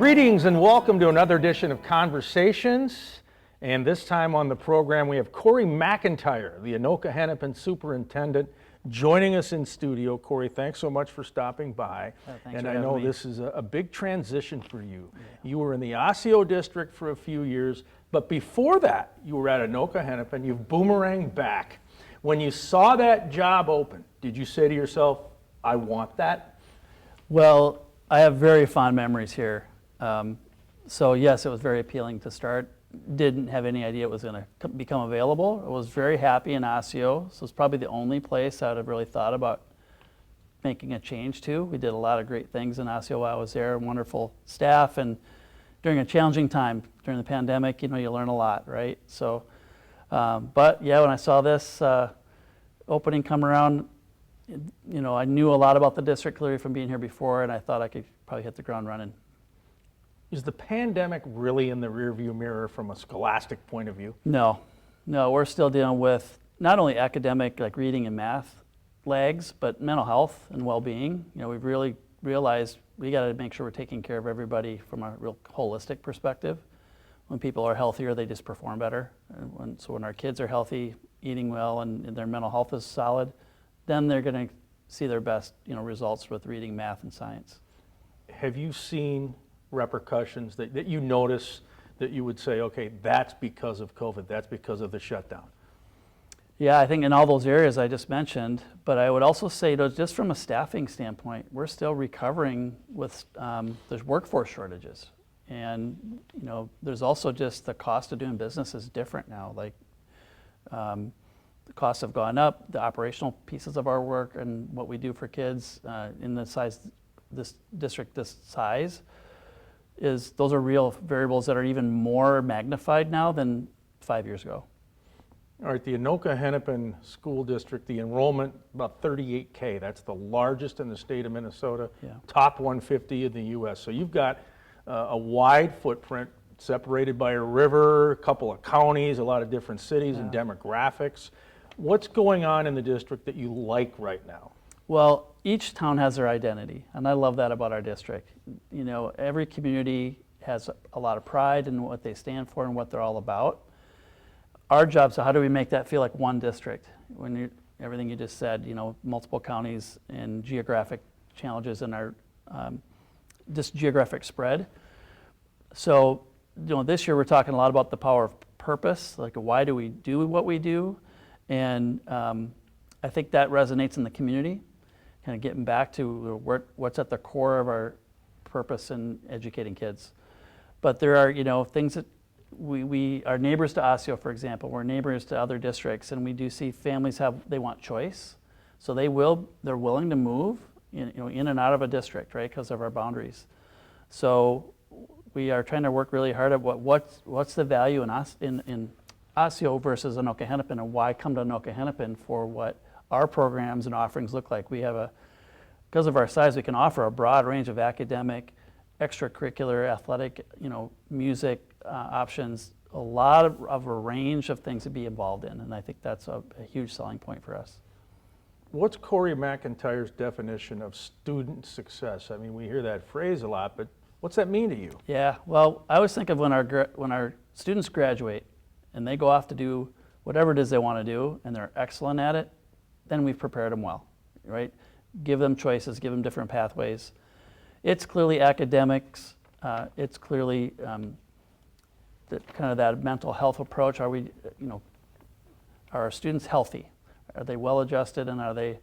Greetings and welcome to another edition of Conversations. And this time on the program we have Cory McIntyre, the Anoka-Hennepin Superintendent, joining us in studio. Cory, thanks so much for stopping by. Thanks and I know this is a big transition for you. Yeah. You were in the Osseo district for a few years, but before that you were at Anoka-Hennepin. You've boomeranged back. When you saw that job open, did you say to yourself, I want that? Well, I have very fond memories here. So yes, it was very appealing to start. Didn't have any idea it was going to become available. I was very happy in Osseo, so it's probably the only place I would have really thought about making a change to. We did a lot of great things in Osseo while I was there, wonderful staff, and during a challenging time, during the pandemic, you learn a lot, right? So, but yeah, when I saw this opening come around, I knew a lot about the district clearly from being here before, and I thought I could probably hit the ground running. Is the pandemic really in the rearview mirror from a scholastic point of view? No, we're still dealing with not only academic, like reading and math lags, but mental health and well-being. We've really realized we got to make sure we're taking care of everybody from a real holistic perspective. When people are healthier, they just perform better. So when our kids are healthy, eating well, and their mental health is solid, then they're going to see their best, results with reading, math, and science. Have you seen repercussions that you notice that you would say, okay, that's because of COVID, that's because of the shutdown? Yeah, I think in all those areas I just mentioned, but I would also say, just from a staffing standpoint, we're still recovering with, there's workforce shortages. And, there's also just the cost of doing business is different now. Like, the costs have gone up, the operational pieces of our work and what we do for kids in this district this size, those are real variables that are even more magnified now than 5 years ago. All right, the Anoka-Hennepin School District, the enrollment, about 38K. That's the largest in the state of Minnesota, top 150 in the U.S. So you've got a wide footprint separated by a river, a couple of counties, a lot of different cities and demographics. What's going on in the district that you like right now? Well, each town has their identity, and I love that about our district. Every community has a lot of pride in what they stand for and what they're all about. Our job, so how do we make that feel like one district? Everything you just said, multiple counties and geographic challenges in our just geographic spread. So, this year we're talking a lot about the power of purpose, like why do we do what we do? And I think that resonates in the community, kind of getting back to what's at the core of our purpose in educating kids. But there are, things that we are neighbors to Osseo, for example. We're neighbors to other districts, and we do see families they want choice. So they're willing to move, in and out of a district, right, because of our boundaries. So we are trying to work really hard at what's the value in Osseo versus Anoka-Hennepin, and why come to Anoka-Hennepin for what our programs and offerings look like. Because of our size, we can offer a broad range of academic, extracurricular, athletic, music options, a lot of a range of things to be involved in, and I think that's a huge selling point for us. What's Cory McIntyre's definition of student success? I mean, we hear that phrase a lot, but what's that mean to you? Yeah, well, I always think of when our students graduate and they go off to do whatever it is they want to do, and they're excellent at it, then we've prepared them well, right? Give them choices, give them different pathways. It's clearly academics. It's clearly kind of that mental health approach. Are our students healthy? Are they well-adjusted, and are they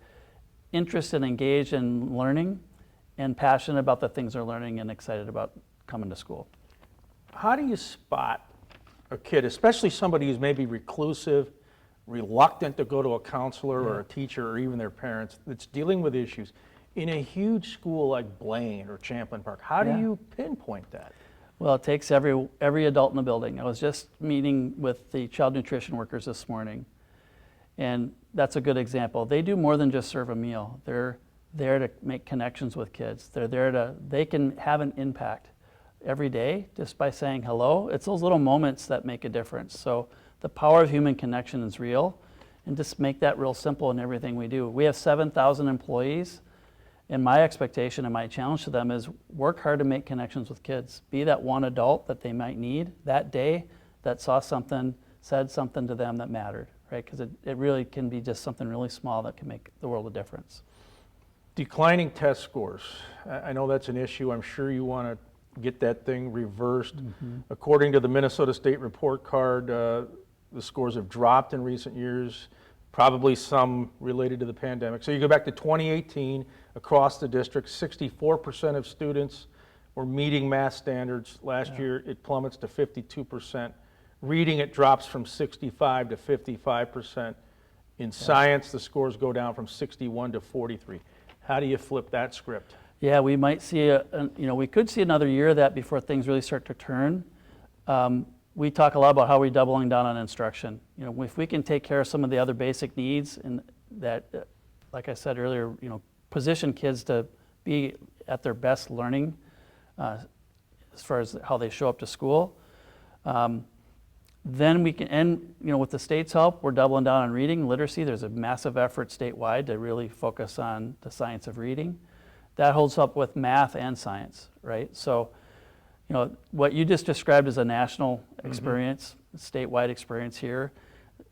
interested and engaged in learning and passionate about the things they're learning and excited about coming to school? How do you spot a kid, especially somebody who's maybe reclusive, reluctant to go to a counselor or a teacher or even their parents, that's dealing with issues in a huge school like Blaine or Champlain Park? How do you pinpoint that? Well, it takes every adult in the building. I was just meeting with the child nutrition workers this morning, and that's a good example. They do more than just serve a meal. They're there to make connections with kids. They can have an impact every day just by saying hello. It's those little moments that make a difference. So the power of human connection is real, and just make that real simple in everything we do. We have 7,000 employees, And my expectation and my challenge to them is work hard to make connections with kids. Be that one adult that they might need that day that saw something, said something to them that mattered, right? Because it really can be just something really small that can make the world a difference. Declining test scores. I know that's an issue. I'm sure you want to get that thing reversed. According to the Minnesota State Report Card, the scores have dropped in recent years, probably some related to the pandemic. So you go back to 2018, across the district, 64% of students were meeting math standards. Last year, it plummets to 52%. Reading, it drops from 65 to 55%. In science, the scores go down from 61 to 43. How do you flip that script? Yeah, we might see we could see another year of that before things really start to turn. We talk a lot about how we're doubling down on instruction. If we can take care of some of the other basic needs and that, like I said earlier, position kids to be at their best learning as far as how they show up to school, then we can, and with the state's help, we're doubling down on reading, literacy. There's a massive effort statewide to really focus on the science of reading. That holds up with math and science, right? So, what you just described as a national experience, statewide experience here,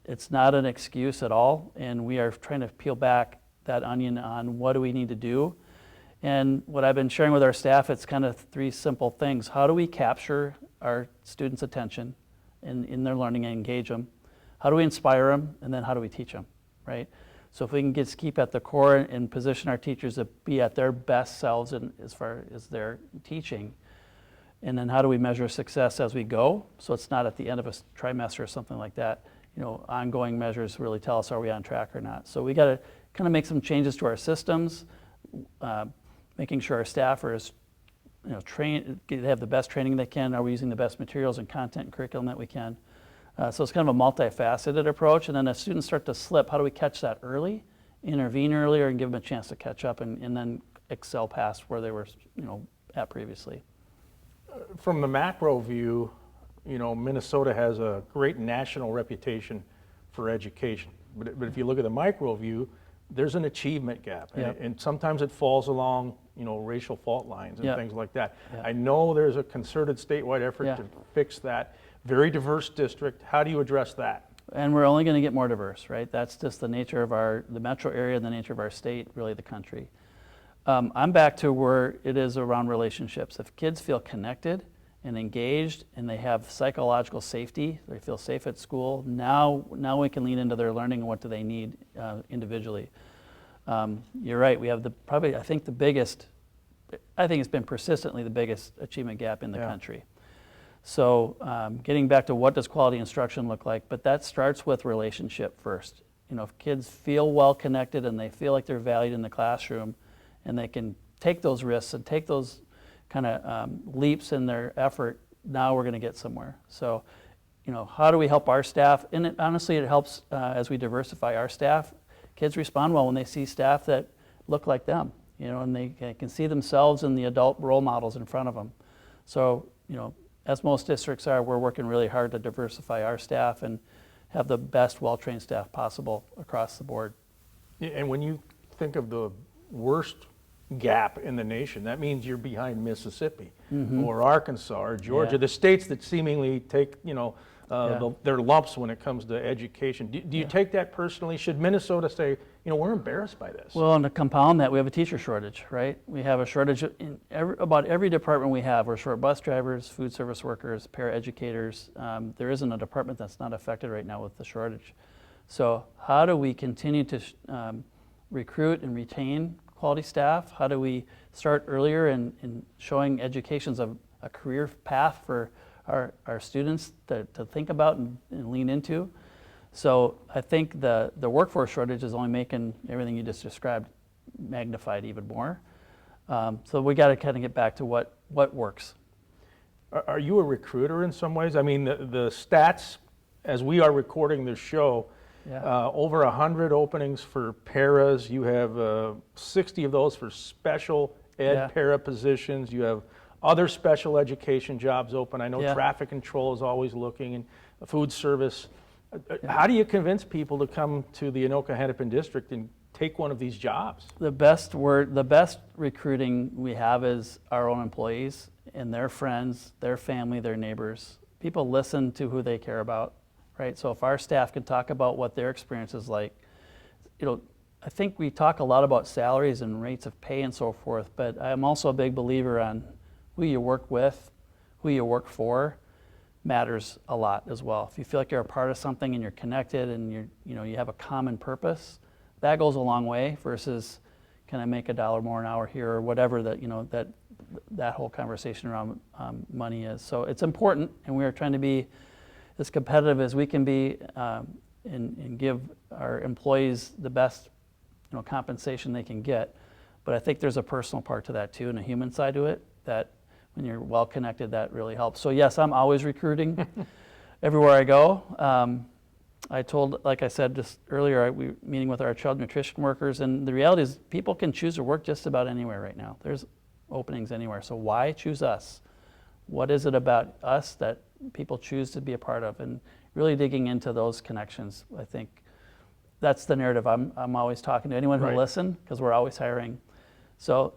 it's not an excuse at all, and we are trying to peel back that onion on what do we need to do. And what I've been sharing with our staff, it's kind of three simple things. How do we capture our students' attention in their learning and engage them? How do we inspire them? And then how do we teach them, right? So if we can just keep at the core and position our teachers to be at their best selves as far as their teaching, and then how do we measure success as we go? So it's not at the end of a trimester or something like that. Ongoing measures really tell us are we on track or not. So we got to kind of make some changes to our systems, making sure our staff are as trained, they have the best training they can. Are we using the best materials and content and curriculum that we can? So it's kind of a multifaceted approach. And then as students start to slip, how do we catch that early, intervene earlier, and give them a chance to catch up and then excel past where they were at previously? From the macro view, Minnesota has a great national reputation for education. But if you look at the micro view, there's an achievement gap. And sometimes it falls along, racial fault lines and things like that. I know there's a concerted statewide effort to fix that. Very diverse district. How do you address that? And we're only going to get more diverse, right? That's just the nature of the metro area and the nature of our state, really the country. I'm back to where it is around relationships. If kids feel connected and engaged and they have psychological safety, they feel safe at school, now we can lean into their learning and what do they need individually. You're right, we have I think it's been persistently the biggest achievement gap in the country. So getting back to what does quality instruction look like, but that starts with relationship first. If kids feel well connected and they feel like they're valued in the classroom and they can take those risks and take those kind of leaps in their effort, now we're going to get somewhere. So, how do we help our staff? And honestly, it helps as we diversify our staff. Kids respond well when they see staff that look like them, and they can see themselves in the adult role models in front of them. So, as most districts are, we're working really hard to diversify our staff and have the best well-trained staff possible across the board. And when you think of the worst gap in the nation, that means you're behind Mississippi or Arkansas or Georgia, the states that seemingly take their lumps when it comes to education. Do you take that personally? Should Minnesota say, we're embarrassed by this? Well, and to compound that, we have a teacher shortage, right? We have a shortage in about every department we have. We're short bus drivers, food service workers, paraeducators. There isn't a department that's not affected right now with the shortage. So how do we continue to recruit and retain quality staff? How do we start earlier in showing education's a career path for our students to think about and lean into? So I think the workforce shortage is only making everything you just described magnified even more. So we got to kind of get back to what works. Are you a recruiter in some ways? I mean, the stats, as we are recording this show, over 100 openings for paras. You have 60 of those for special ed para positions. You have other special education jobs open. I know traffic control is always looking, and food service. How do you convince people to come to the Anoka-Hennepin district and take one of these jobs? The best recruiting we have is our own employees and their friends, their family, their neighbors. People listen to who they care about, right? So if our staff can talk about what their experience is like, I think we talk a lot about salaries and rates of pay and so forth, but I'm also a big believer on who you work with, who you work for matters a lot as well. If you feel like you're a part of something and you're connected and you have a common purpose, that goes a long way versus can I make $1 more an hour here or whatever that whole conversation around money is. So it's important, and we are trying to be as competitive as we can be and give our employees the best compensation they can get. But I think there's a personal part to that too and a human side to it that when you're well connected, that really helps. So yes, I'm always recruiting everywhere I go. Like I said just earlier, we're meeting with our child nutrition workers, and the reality is people can choose to work just about anywhere right now. There's openings anywhere. So why choose us? What is it about us that people choose to be a part of? And really digging into those connections, I think that's the narrative I'm always talking to anyone who will listen, because we're always hiring. So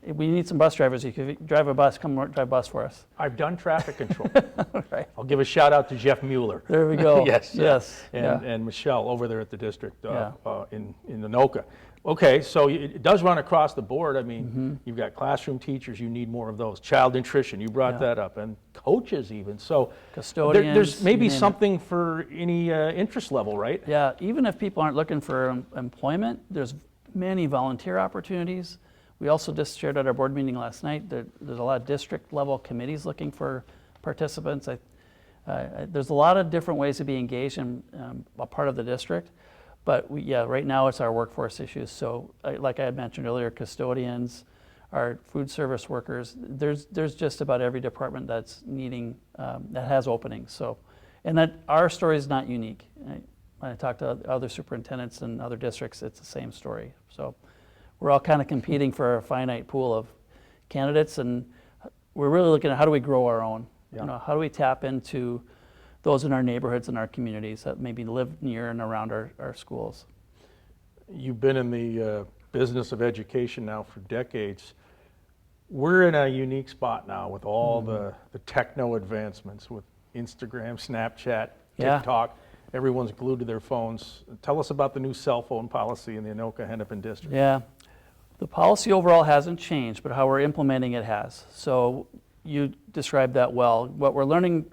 we need some bus drivers. If you drive a bus, come drive a bus for us. I've done traffic control. Right. I'll give a shout out to Jeff Mueller. There we go. Yes. And And Michelle over there at the district in Anoka. Okay, so it does run across the board. I mean, you've got classroom teachers, you need more of those. Child nutrition, you brought that up, and coaches even. So custodians. There's maybe something for any interest level, right? Yeah, even if people aren't looking for employment, there's many volunteer opportunities. We also just shared at our board meeting last night that there's a lot of district level committees looking for participants. There's a lot of different ways to be engaged in a part of the district. But right now it's our workforce issues. So like I had mentioned earlier, custodians, our food service workers, there's just about every department that's needing, that has openings. So, and that our story is not unique. When I talk to other superintendents in other districts, it's the same story. So we're all kind of competing for a finite pool of candidates, and we're really looking at how do we grow our own? Yeah. How do we tap into those in our neighborhoods and our communities that maybe live near and around our schools. You've been in the business of education now for decades. We're in a unique spot now with all the techno advancements with Instagram, Snapchat, TikTok. Everyone's glued to their phones. Tell us about the new cell phone policy in the Anoka-Hennepin district. Yeah, the policy overall hasn't changed, but how we're implementing it has. So you described that well. What we're learning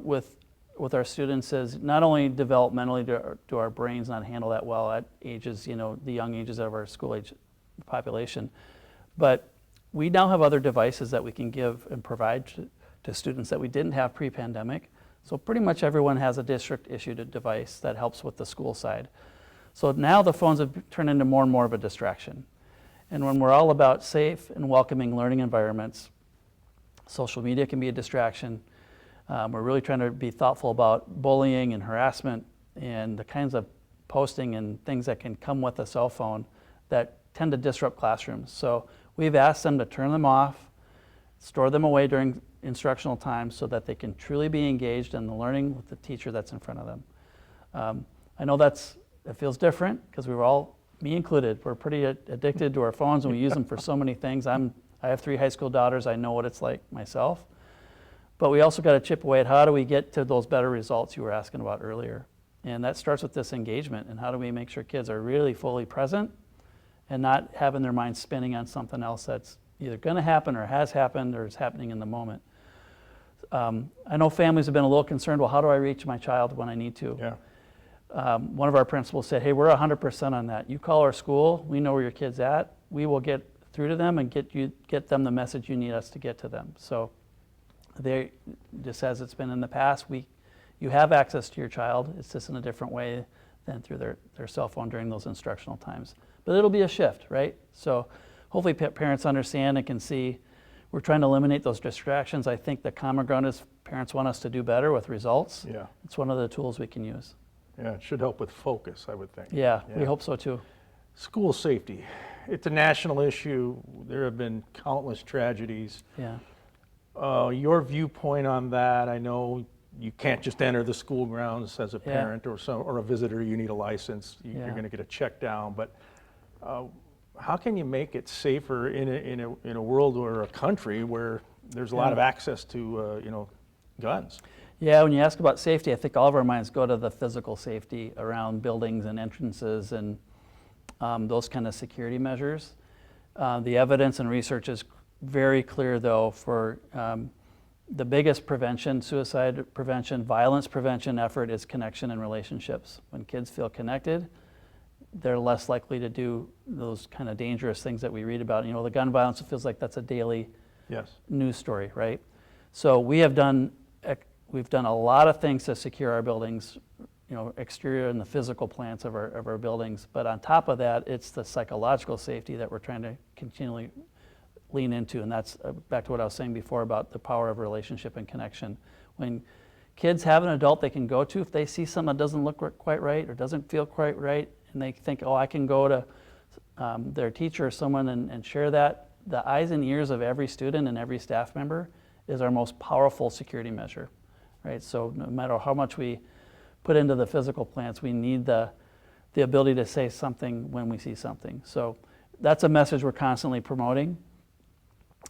with our students is not only developmentally do our brains not handle that well at ages, the young ages of our school age population, but we now have other devices that we can give and provide to students that we didn't have pre-pandemic. So pretty much everyone has a district issued device that helps with the school side. So now the phones have turned into more and more of a distraction. And when we're all about safe and welcoming learning environments, social media can be a distraction. We're really trying to be thoughtful about bullying and harassment and the kinds of posting and things that can come with a cell phone that tend to disrupt classrooms. So we've asked them to turn them off, store them away during instructional time so that they can truly be engaged in the learning with the teacher that's in front of them. I know it feels different because we're all, me included, we're pretty addicted to our phones and we use them for so many things. I have 3 high school daughters. I know what it's like myself. But we also got to chip away at how do we get to those better results you were asking about earlier. And that starts with this engagement and how do we make sure kids are really fully present and not having their minds spinning on something else that's either going to happen or has happened or is happening in the moment. I know families have been a little concerned, well, how do I reach my child when I need to? Yeah. One of our principals said, hey, we're 100% on that. You call our school, we know where your kid's at, we will get through to them and get them the message you need us to get to them. So just as it's been in the past, you have access to your child. It's just in a different way than through their cell phone during those instructional times. But it'll be a shift, right? So hopefully parents understand and can see we're trying to eliminate those distractions. I think the common ground is parents want us to do better with results. Yeah. It's one of the tools we can use. Yeah, it should help with focus, I would think. Yeah, we hope so too. School safety. It's a national issue. There have been countless tragedies. Yeah. Your viewpoint on that, I know you can't just enter the school grounds as a parent or a visitor. You need a license. You're going to get a check down. But how can you make it safer in a world or a country where there's a lot of access to guns? Yeah, when you ask about safety, I think all of our minds go to the physical safety around buildings and entrances and those kind of security measures. The evidence and research is very clear, though, for the biggest prevention, suicide prevention, violence prevention effort is connection and relationships. When kids feel connected, they're less likely to do those kind of dangerous things that we read about. You know, the gun violence, it feels like that's a daily news story, right? So we've done a lot of things to secure our buildings, you know, exterior and the physical plants of our buildings. But on top of that, it's the psychological safety that we're trying to continually lean into. And that's back to what I was saying before about the power of relationship and connection. When kids have an adult they can go to, if they see something that doesn't look quite right or doesn't feel quite right, and they think, oh, I can go to their teacher or someone and share that, the eyes and ears of every student and every staff member is our most powerful security measure, right? So no matter how much we put into the physical plants, we need the ability to say something when we see something. So that's a message we're constantly promoting,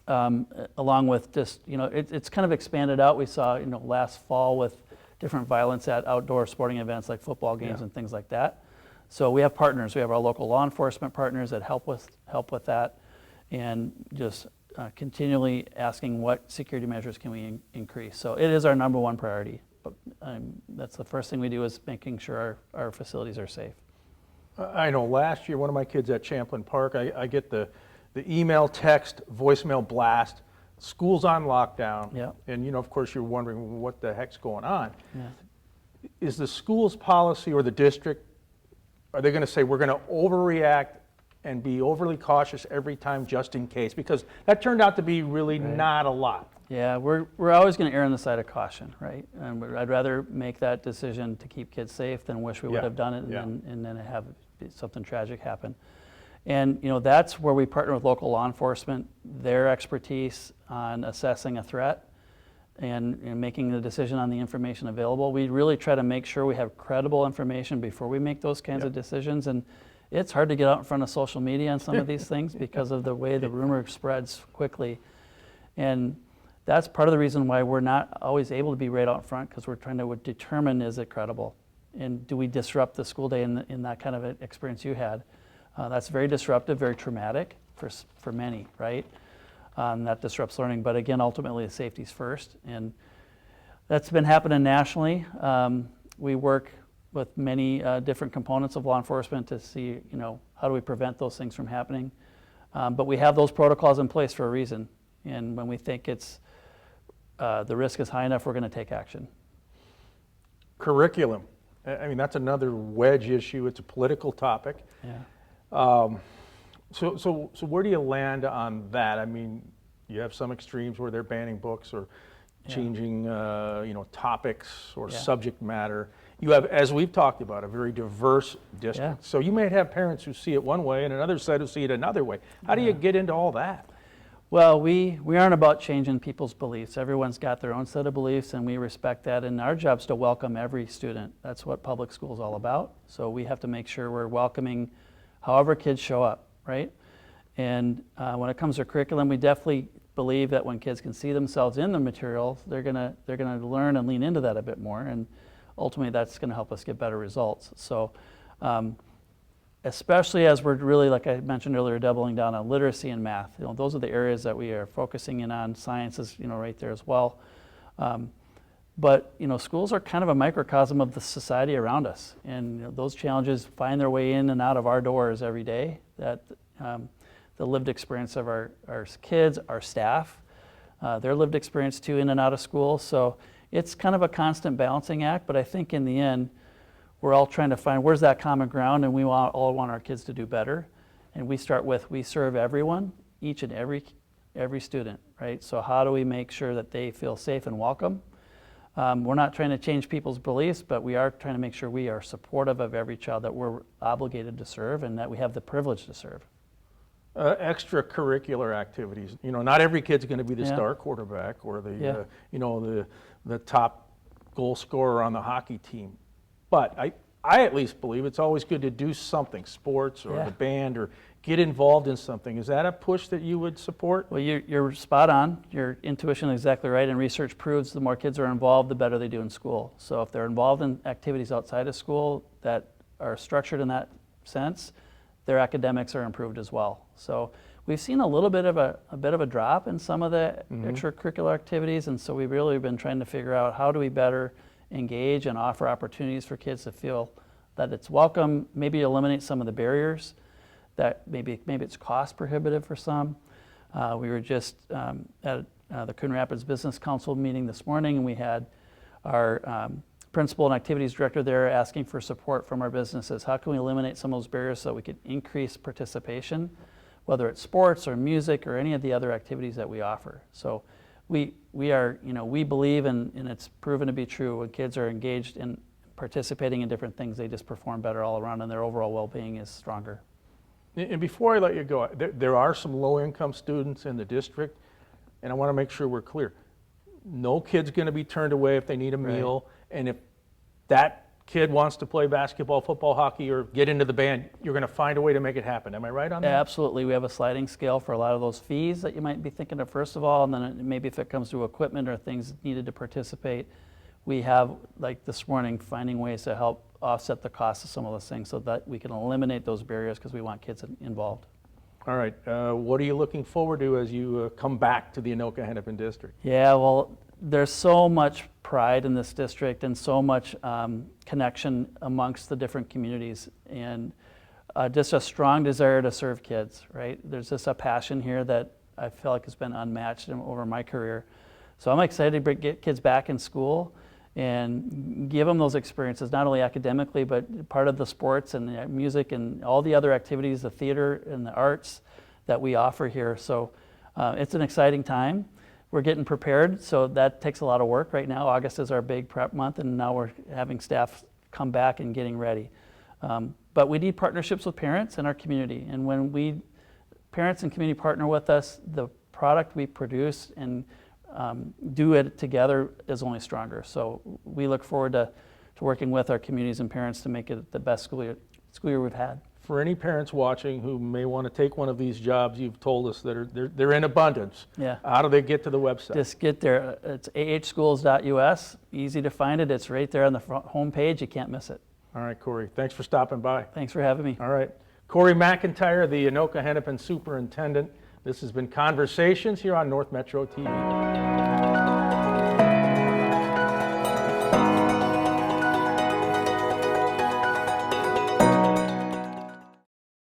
along with just, you know, it's kind of expanded out. We saw, you know, last fall with different violence at outdoor sporting events like football games and things like that. So we have partners. We have our local law enforcement partners that help with that, and just continually asking what security measures can we increase. So it is our number one priority. But that's the first thing we do, is making sure our facilities are safe. I know last year, one of my kids at Champlain Park, I get the email, text, voicemail blast, school's on lockdown. And, you know, of course, you're wondering what the heck's going on. Is the school's policy or the district, are they going to say we're going to overreact and be overly cautious every time just in case? Because that turned out to be really not a lot. Yeah, we're always going to err on the side of caution, right? And I'd rather make that decision to keep kids safe than wish we would have done it and then have something tragic happen. And, you know, that's where we partner with local law enforcement, their expertise on assessing a threat and making the decision on the information available. We really try to make sure we have credible information before we make those kinds of decisions. And it's hard to get out in front of social media on some of these things because of the way the rumor spreads quickly. And that's part of the reason why we're not always able to be right out front, because we're trying to determine, is it credible? And do we disrupt the school day in that kind of experience you had? That's very disruptive, very traumatic for many, right? That disrupts learning. But again, ultimately, the safety's first. And that's been happening nationally. We work with many different components of law enforcement to see, you know, how do we prevent those things from happening. But we have those protocols in place for a reason. And when we think the risk is high enough, we're going to take action. Curriculum. I mean, that's another wedge issue. It's a political topic. So where do you land on that? I mean, you have some extremes where they're banning books or changing, you know, topics or subject matter. You have, as we've talked about, a very diverse district. So you might have parents who see it one way and another side who see it another way. How do you get into all that? Well, we aren't about changing people's beliefs. Everyone's got their own set of beliefs, and we respect that. And our job's to welcome every student. That's what public school is all about. So we have to make sure we're welcoming however kids show up, right? And when it comes to curriculum, we definitely believe that when kids can see themselves in the material, they're gonna learn and lean into that a bit more. And ultimately, that's going to help us get better results. So. Especially as we're really, like I mentioned earlier, doubling down on literacy and math. You know, those are the areas that we are focusing in on. Science is, you know, right there as well. But, you know, schools are kind of a microcosm of the society around us. And you know, those challenges find their way in and out of our doors every day. That the lived experience of our kids, our staff, their lived experience too in and out of school. So it's kind of a constant balancing act. But I think in the end, we're all trying to find where's that common ground, and we all want our kids to do better. And we start with, we serve everyone, each and every student, right? So how do we make sure that they feel safe and welcome? We're not trying to change people's beliefs, but we are trying to make sure we are supportive of every child that we're obligated to serve and that we have the privilege to serve. Extracurricular activities. You know, not every kid's going to be the star quarterback or you know, the top goal scorer on the hockey team. But I at least believe it's always good to do something, sports or the band, or get involved in something. Is that a push that you would support? Well, you're spot on. Your intuition is exactly right, and research proves the more kids are involved, the better they do in school. So if they're involved in activities outside of school that are structured in that sense, their academics are improved as well. So we've seen a little bit of a drop in some of the extracurricular activities, and so we've really been trying to figure out how do we better engage and offer opportunities for kids to feel that it's welcome, maybe eliminate some of the barriers that maybe it's cost prohibitive for some. We were just at the Coon Rapids Business Council meeting this morning, and we had our principal and activities director there asking for support from our businesses. How can we eliminate some of those barriers so we could increase participation, whether it's sports or music or any of the other activities that we offer. So we believe, and it's proven to be true, when kids are engaged in participating in different things, they just perform better all around, and their overall well-being is stronger. And before I let you go, there are some low-income students in the district, and I want to make sure we're clear. No kid's going to be turned away if they need a meal, and if that kid wants to play basketball, football, hockey, or get into the band, you're going to find a way to make it happen. Am I right on that? Absolutely. We have a sliding scale for a lot of those fees that you might be thinking of first of all, and then maybe if it comes to equipment or things needed to participate, we have, like this morning, finding ways to help offset the cost of some of those things so that we can eliminate those barriers because we want kids involved. All right. What are you looking forward to as you come back to the Anoka-Hennepin district? Yeah, well, there's so much pride in this district and so much connection amongst the different communities, and just a strong desire to serve kids, right? There's just a passion here that I feel like has been unmatched over my career. So I'm excited to get kids back in school and give them those experiences, not only academically, but part of the sports and the music and all the other activities, the theater and the arts that we offer here. So it's an exciting time. We're getting prepared, so that takes a lot of work right now. August is our big prep month, and now we're having staff come back and getting ready. But we need partnerships with parents in our community, and when parents and community partner with us, the product we produce and do it together is only stronger. So we look forward to working with our communities and parents to make it the best school year we've had. For any parents watching who may want to take one of these jobs, you've told us that they're in abundance. Yeah. How do they get to the website? Just get there. It's ahschools.us. Easy to find it. It's right there on the front home page. You can't miss it. All right, Cory. Thanks for stopping by. Thanks for having me. All right. Cory McIntyre, the Anoka-Hennepin Superintendent. This has been Conversations here on North Metro TV.